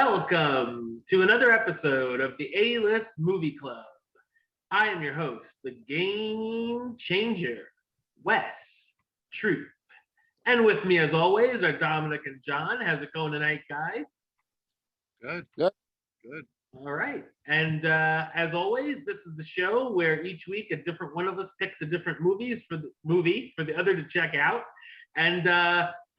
Welcome to another episode of the A-List Movie Club. I am your host, the game changer, Wes Truth. And with me, as always, are Dominic and John. How's it going tonight, guys? Good. All right. And as always, this is the show where each week a different one of us picks a different movie for the other to check out. And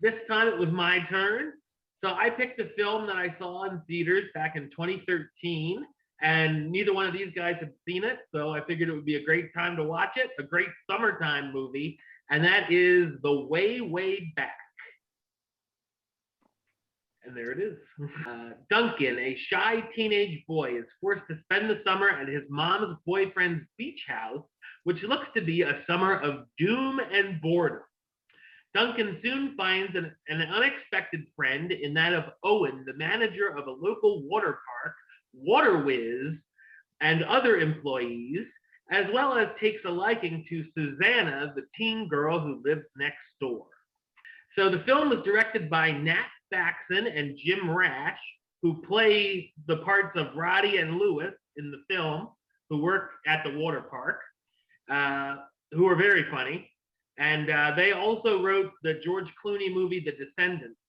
this time it was my turn. So I picked a film that I saw in theaters back in 2013, and neither one of these guys had seen it. So I figured it would be a great time to watch it, a great summertime movie, and that is The Way, Way Back. And there it is. Duncan, a shy teenage boy, is forced to spend the summer at his mom's boyfriend's beach house, which looks to be a summer of doom and boredom. Duncan soon finds an unexpected friend in that of Owen, the manager of a local water park, Water Whiz, and other employees, as well as takes a liking to Susanna, the teen girl who lives next door. So the film was directed by Nat Faxon and Jim Rash, who play the parts of Roddy and Lewis in the film, who work at the water park, who are very funny. And they also wrote the George Clooney movie, The Descendants.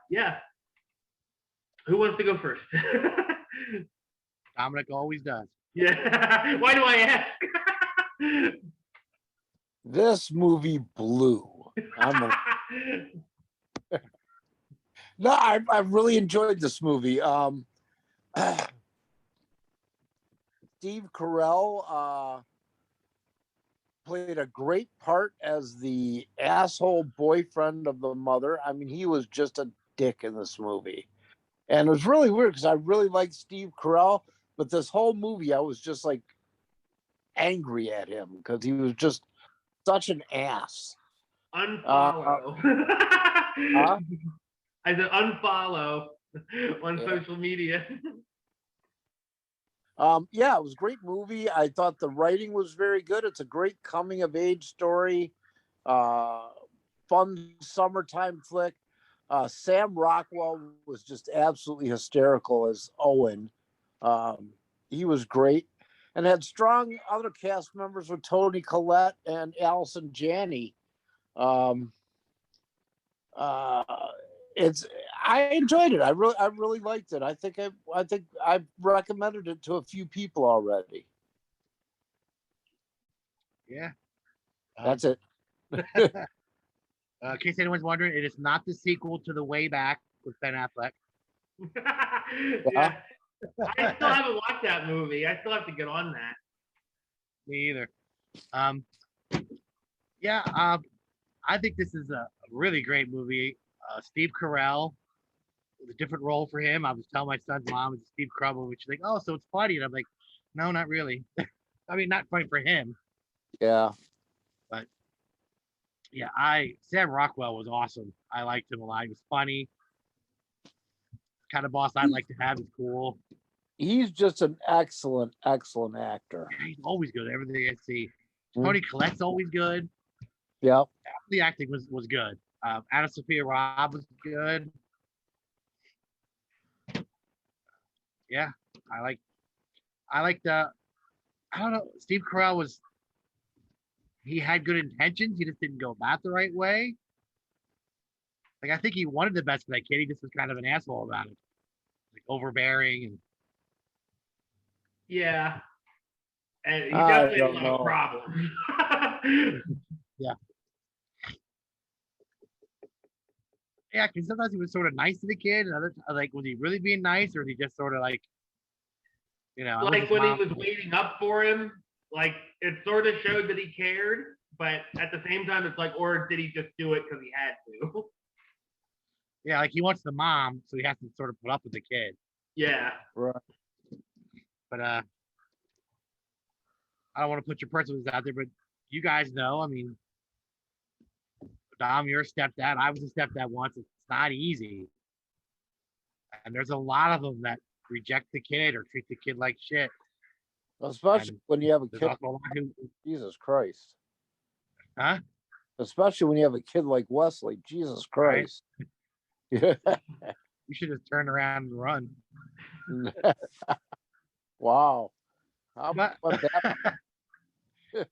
Yeah. Who wants to go first? Dominic always does. Yeah. Why do I ask? This movie blew. No, I really enjoyed this movie. Steve Carell played a great part as the asshole boyfriend of the mother. I mean, he was just a dick in this movie. And it was really weird because I really liked Steve Carell, but this whole movie I was just like angry at him because he was just such an ass. Unfollow. I said unfollow on social media. Yeah, it was a great movie. I thought the writing was very good. It's a great coming of age story, fun summertime flick. Sam Rockwell was just absolutely hysterical as Owen. He was great, and had strong other cast members with Toni Collette and Allison Janney. I enjoyed it. I really liked it. I think I've recommended it to a few people already. Yeah. That's it. In case anyone's wondering, it is not the sequel to The Way Back with Ben Affleck. Yeah. I still haven't watched that movie. I still have to get on that. Me either. I think this is a really great movie. Steve Carell, a different role for him. I was telling my son's mom it's Steve Carell, which she's like, oh, so it's funny. And I'm like, no, not really. I mean, not funny for him. Yeah. But yeah, Sam Rockwell was awesome. I liked him a lot. He was funny. Kind of boss I'd like to have is cool. He's just an excellent actor. He's always good. Everything I see. Toni Collette's always good. Yeah. The acting was good. Anna Sophia Robb was good. Yeah, I liked I don't know, Steve Carell he had good intentions, he just didn't go about the right way. Like, I think he wanted the best for that kid, he just was kind of an asshole about it. Like, overbearing and yeah. And he definitely had a lot of problems. Yeah. Yeah, because sometimes he was sort of nice to the kid, and other like, was he really being nice, or was he just sort of like, like when he was waiting up for him, like it sort of showed that he cared, but at the same time, it's like, or did he just do it because he had to? Yeah, like he wants the mom, so he has to sort of put up with the kid. Yeah. Right. But I don't want to put your personal out there, but you guys know, I mean, Dom, you're a stepdad. I was a stepdad once. It's not easy. And there's a lot of them that reject the kid or treat the kid like shit. Especially when you have a kid. Jesus Christ. Huh? Especially when you have a kid like Wesley. Jesus Christ. Right? Yeah. You should just turn around and run. Wow. How But about that?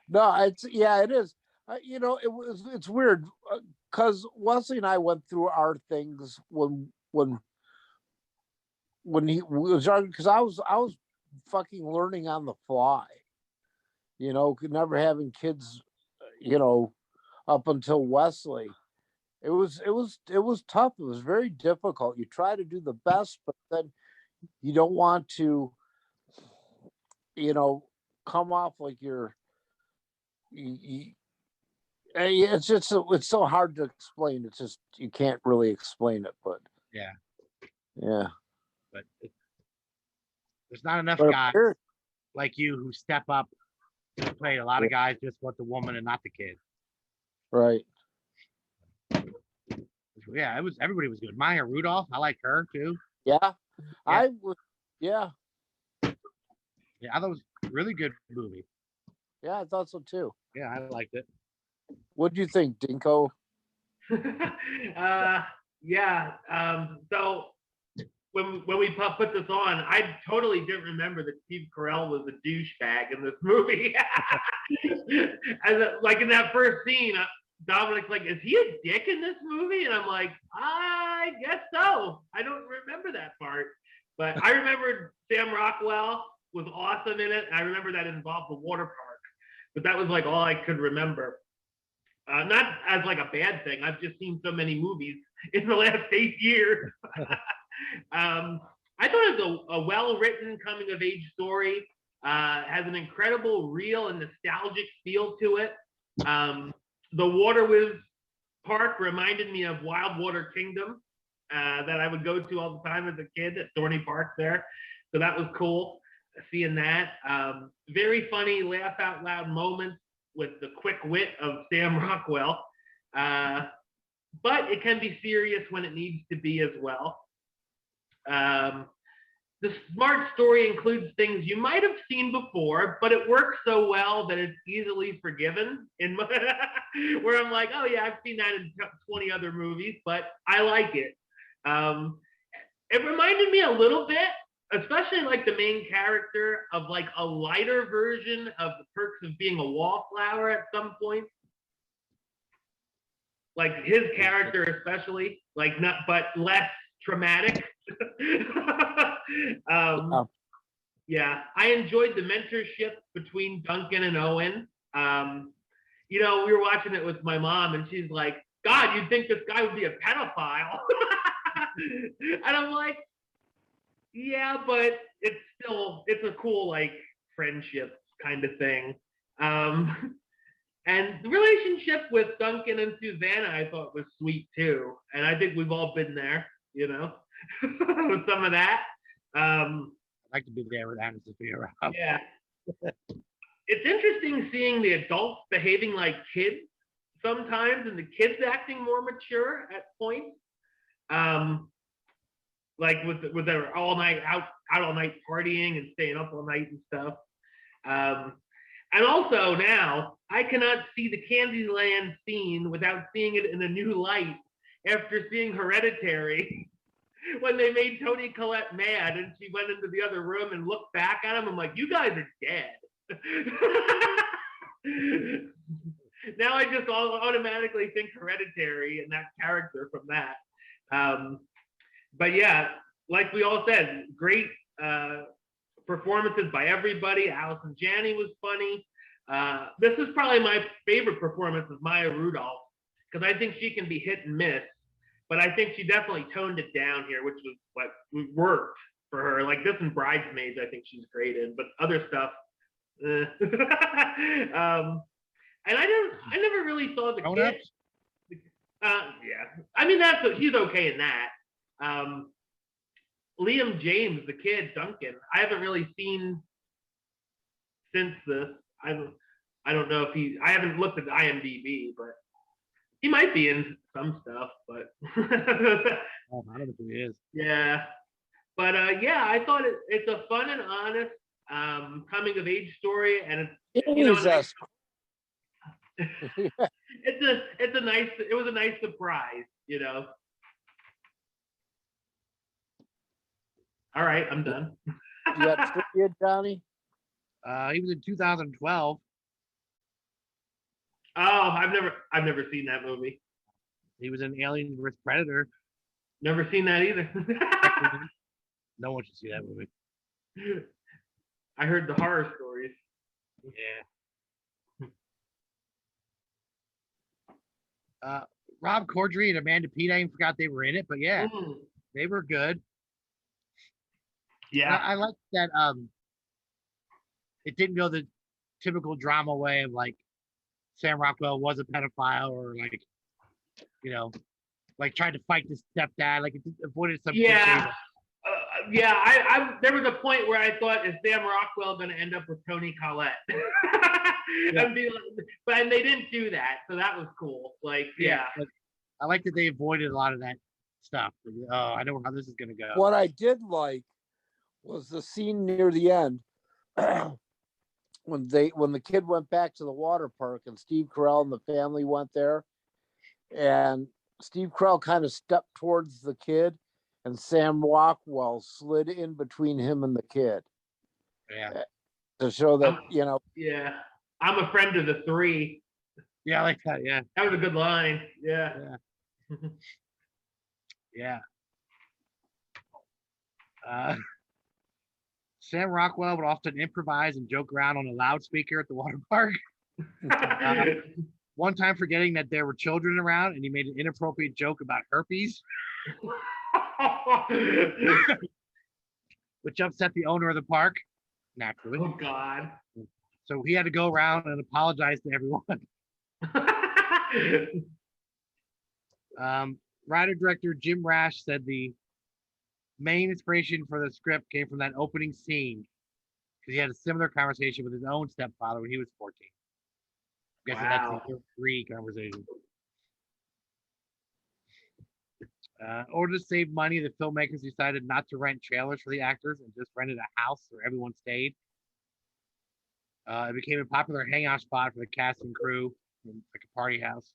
No, it is. It's weird because Wesley and I went through our things when he was young because I was fucking learning on the fly. Never having kids. Up until Wesley, it was tough. It was very difficult. You try to do the best, but then you don't want to, come off like you, it's so hard to explain. It's just you can't really explain it, but yeah, yeah. but there's not enough But guys like you who step up and play. A lot of guys just want the woman and not the kid. right. Yeah, everybody was good. Maya Rudolph, I like her too. Yeah, I was. Yeah, Yeah, I thought it was a really good movie. yeah, I thought so too. Yeah, I liked it. What do you think, Dinko? Yeah. So when we put this on, I totally didn't remember that Steve Carell was a douchebag in this movie. And like in that first scene, Dominic's like, "Is he a dick in this movie?" And I'm like, "I guess so." I don't remember that part, but I remembered Sam Rockwell was awesome in it. I remember that it involved the water park, but that was like all I could remember. Not as like a bad thing. I've just seen so many movies in the last 8 years. I thought it was a well-written coming-of-age story. Has an incredible, real, and nostalgic feel to it. The Water Whiz Park reminded me of Wild Water Kingdom that I would go to all the time as a kid at Thorny Park there. So that was cool seeing that. Very funny, laugh out loud moments with the quick wit of Sam Rockwell. But it can be serious when it needs to be as well. The smart story includes things you might have seen before, but it works so well that it's easily forgiven. Where I'm like, oh yeah, I've seen that in 20 other movies, but I like it. It reminded me a little bit, especially like the main character, of like a lighter version of The Perks of Being a Wallflower at some point. Like his character, especially, like not, but less traumatic. Yeah, I enjoyed the mentorship between Duncan and Owen. We were watching it with my mom, and she's like, "God, you'd think this guy would be a pedophile," and I'm like, "Yeah, but it's a cool like friendship kind of thing." And the relationship with Duncan and Susanna, I thought was sweet too, and I think we've all been there, with some of that. I'd like to be there with Anna Sophia Robb. Yeah. It's interesting seeing the adults behaving like kids sometimes and the kids acting more mature at points. Like with their all night out all night partying and staying up all night and stuff. And also now I cannot see the Candyland scene without seeing it in a new light after seeing Hereditary. When they made Toni Collette mad and she went into the other room and looked back at him, I'm like, you guys are dead. Now I just automatically think Hereditary and that character from that. But yeah, like we all said, great performances by everybody. Allison Janney was funny. This is probably my favorite performance of Maya Rudolph because I think she can be hit and miss. But I think she definitely toned it down here, which was what worked for her. Like this and Bridesmaids, I think she's great in, but other stuff. And I never really saw the kid. Yeah, I mean he's okay in that. Liam James, the kid Duncan, I haven't really seen since this. I don't know if I haven't looked at the IMDb, but he might be in some stuff, but Oh, I don't know who he is. Yeah. But yeah, I thought it's a fun and honest coming of age story, and it was a nice surprise. you know. All right, I'm done. You got trivia, Johnny? He was in 2012. Oh, I've never seen that movie. He was in Alien vs Predator. Never seen that either. No one should see that movie. I heard the horror stories. Yeah. Rob Corddry and Amanda Peet, I even forgot they were in it, but yeah, they were good. Yeah. I like that. It didn't go the typical drama way of like Sam Rockwell was a pedophile or like, you know, like tried to fight his stepdad. Like it avoided some. Yeah. Yeah, I there was a point where I thought, is Sam Rockwell going to end up with Toni Collette? And be like, but they didn't do that, so that was cool. Like, yeah. I like that they avoided a lot of that stuff. Oh, I know how this is going to go. What I did like was the scene near the end when the kid went back to the water park and Steve Carell and the family went there, and Steve Carell kind of stepped towards the kid, and Sam Rockwell slid in between him and the kid. Yeah. To show that, you know. Yeah. I'm a friend of the three. Yeah, I like that. Yeah. That was a good line. Yeah. Yeah. Sam Rockwell would often improvise and joke around on a loudspeaker at the water park. One time forgetting that there were children around, and he made an inappropriate joke about herpes, which upset the owner of the park, naturally. Oh, God. So he had to go around and apologize to everyone. Writer-director Jim Rash said the main inspiration for the script came from that opening scene because he had a similar conversation with his own stepfather when he was 14. I guess that's the three conversation. In order to save money, the filmmakers decided not to rent trailers for the actors and just rented a house where everyone stayed. It became a popular hangout spot for the cast and crew, like a party house.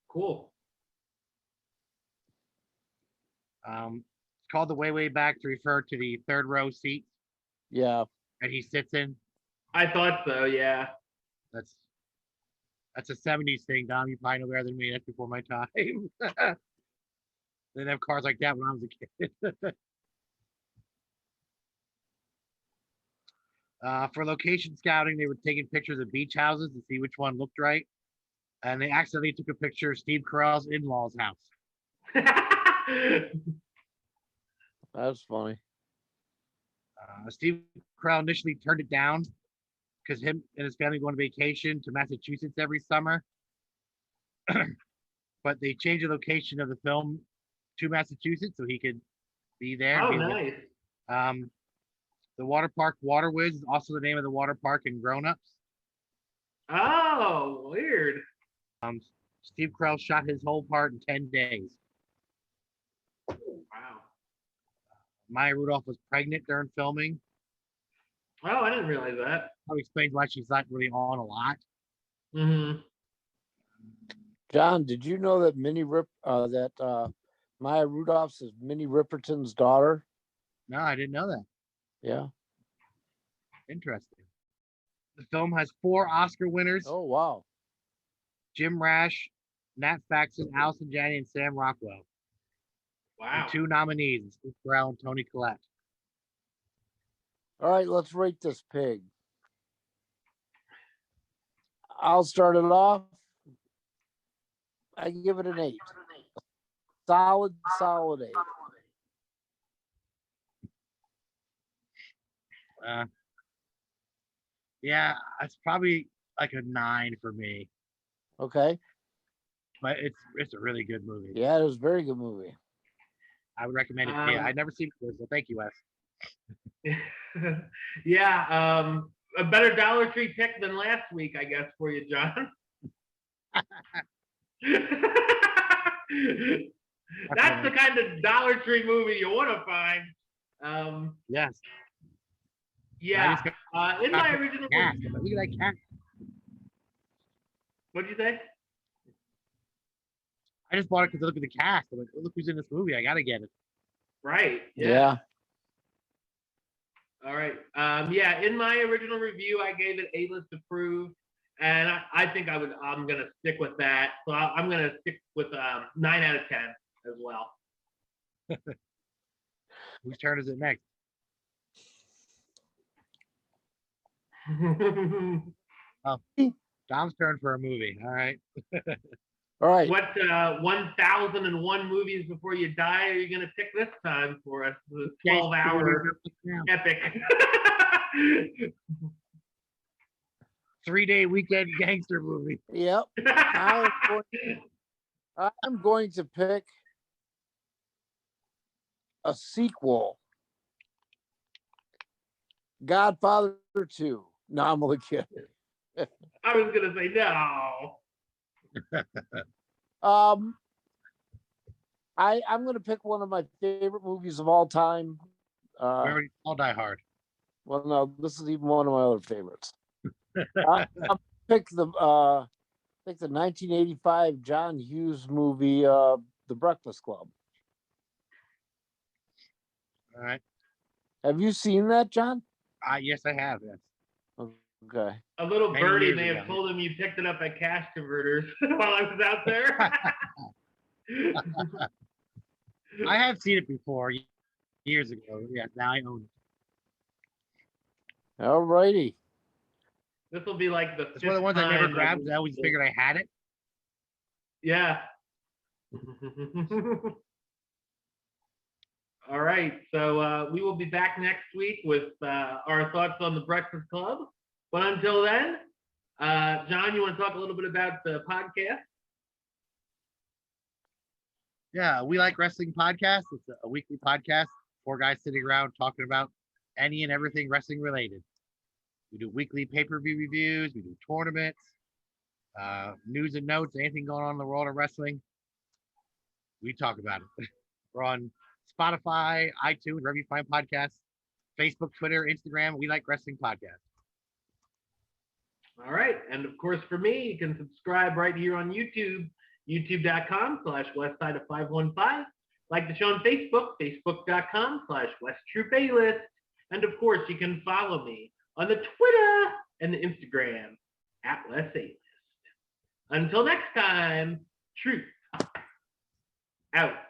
Cool. It's called the way back to refer to the third row seat. Yeah. That he sits in. I thought so. Yeah. That's a 70s thing, Dom. You probably know better than me. That's before my time. They didn't have cars like that when I was a kid. For location scouting, they were taking pictures of beach houses to see which one looked right. And they accidentally took a picture of Steve Carell's in-laws' house. That's funny. Steve Carell initially turned it down because him and his family go on vacation to Massachusetts every summer. But they changed the location of the film to Massachusetts so he could be there. Oh, nice. The water park Water Whiz is also the name of the water park in Grown Ups. Oh, weird. Steve Carell shot his whole part in 10 days. Wow. Maya Rudolph was pregnant during filming. Oh, I didn't realize that. That explains why she's not really on a lot. Mm-hmm. John, did you know that Maya Rudolph is Minnie Riperton's daughter? No, I didn't know that. Yeah. Interesting. The film has 4 Oscar winners. Oh, wow. Jim Rash, Nat Faxon, Allison Janney, and Sam Rockwell. Wow. And 2 nominees, Steve Carell and Toni Collette. All right, let's rate this pig. I'll start it off. I give it an 8. Solid 8. Yeah, it's probably like a 9 for me. Okay. But it's a really good movie. Yeah, it was a very good movie. I would recommend it. Yeah, I'd never seen it before, so thank you, Wes. Yeah, a better Dollar Tree pick than last week, I guess, for you, John. That's the kind of Dollar Tree movie you want to find. Yes. Yeah. In my original cat. Look at that cat. What'd you say? I just bought it because I look at the cast. I'm like, oh, look who's in this movie. I gotta get it. Right. Yeah. All right. Yeah, in my original review, I gave it A-list approved, and I think I'm gonna stick with that. So I'm gonna stick with 9 out of 10 as well. Whose turn is it next? Dom's turn for a movie. All right. All right. What 1,001 movies before you die are you gonna pick this time for us? The 12-hour epic. 3-day weekend gangster movie. Yep. I'm going to pick a sequel. Godfather 2. No, I'm only kidding. I was gonna say no. I'm gonna pick one of my favorite movies of all time. We already all Die Hard. Well, no, this is even one of my other favorites. I'll pick the 1985 John Hughes movie, The Breakfast Club. All right. Have you seen that, John? Yes, I have. Yes. Okay. A little Many birdie years may ago. have told him you picked it up at Cash Converters while I was out there. I have seen it before years ago. Yeah, now I own it. All righty. This will be like the It's one of the ones I never time grabbed. I always figured I had it. Yeah. All right. So we will be back next week with our thoughts on the Breakfast Club. But until then, John, you want to talk a little bit about the podcast? Yeah, We Like Wrestling podcast. It's a weekly podcast. 4 guys sitting around talking about any and everything wrestling related. We do weekly pay-per-view reviews. We do tournaments, news and notes, anything going on in the world of wrestling. We talk about it. We're on Spotify, iTunes, wherever you find podcasts, Facebook, Twitter, Instagram. We Like Wrestling podcast. All right. And of course, for me, you can subscribe right here on YouTube, youtube.com/westside of 515. Like the show on Facebook, facebook.com/WestTruePaylist. And of course, you can follow me on the Twitter and the Instagram @WesAlist. Until next time, truth out.